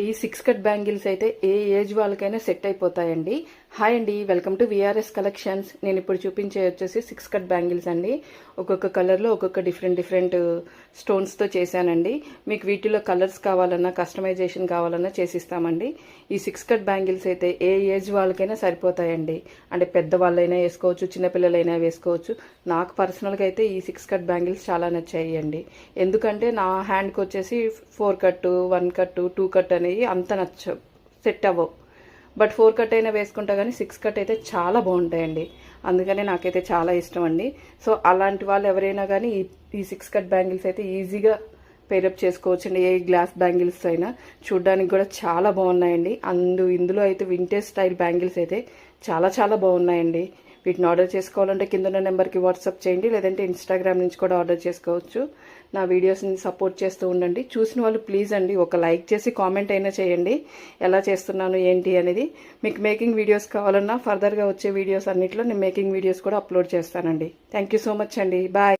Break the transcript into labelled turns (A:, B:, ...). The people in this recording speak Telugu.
A: ఈ 6 కట్ బ్యాంగిల్స్ అయితే ఏ ఏజ్ వాళ్ళకైనా సెట్ అయిపోతాయండి. హాయ్ అండి, వెల్కమ్ టు విఆర్ఎస్ కలెక్షన్స్. నేను ఇప్పుడు చూపించే వచ్చేసి 6 కట్ బ్యాంగిల్స్ అండి. ఒక్కొక్క కలర్లో ఒక్కొక్క డిఫరెంట్ స్టోన్స్తో చేశానండి. మీకు వీటిలో కలర్స్ కావాలన్నా కస్టమైజేషన్ కావాలన్నా చేసిస్తామండి. ఈ 6 కట్ బ్యాంగిల్స్ అయితే ఏ ఏజ్ వాళ్ళకైనా సరిపోతాయండి. అంటే పెద్దవాళ్ళైనా వేసుకోవచ్చు, చిన్నపిల్లలైనా వేసుకోవచ్చు. నాకు పర్సనల్గా అయితే ఈ 6 కట్ బ్యాంగిల్స్ చాలా నచ్చాయండి. ఎందుకంటే నా హ్యాండ్కి వచ్చేసి 4 కట్, 1 కట్, 2 కట్ అనేవి అంత సెట్ అవ్వవు. బట్ 4 కట్ అయినా వేసుకుంటా కానీ 6 కట్ అయితే చాలా బాగుంటాయండి. అందుకనే నాకైతే చాలా ఇష్టం అండి. సో అలాంటి వాళ్ళు ఎవరైనా కానీ ఈ 6 కట్ బ్యాంగిల్స్ అయితే ఈజీగా పేరప్ చేసుకోవచ్చండి. ఏ గ్లాస్ బ్యాంగిల్స్ అయినా చూడడానికి కూడా చాలా బాగున్నాయండి. ఇందులో అయితే వింటేజ్ స్టైల్ బ్యాంగిల్స్ అయితే చాలా బాగున్నాయండి. వీటిని ఆర్డర్ చేసుకోవాలంటే కింద ఉన్న నెంబర్కి వాట్సాప్ చేయండి, లేదంటే ఇన్స్టాగ్రామ్ నుంచి కూడా ఆర్డర్ చేసుకోవచ్చు. నా వీడియోస్ని సపోర్ట్ చేస్తూ ఉండండి. చూసిన వాళ్ళు ప్లీజ్ అండి ఒక లైక్ చేసి కామెంట్ అయినా చేయండి ఎలా చేస్తున్నాను ఏంటి అనేది. మీకు మేకింగ్ వీడియోస్ కావాలన్నా ఫర్దర్గా వచ్చే వీడియోస్ అన్నిట్లో నేను మేకింగ్ వీడియోస్ కూడా అప్లోడ్ చేస్తానండి. థ్యాంక్ యూ సో మచ్ అండి. బాయ్.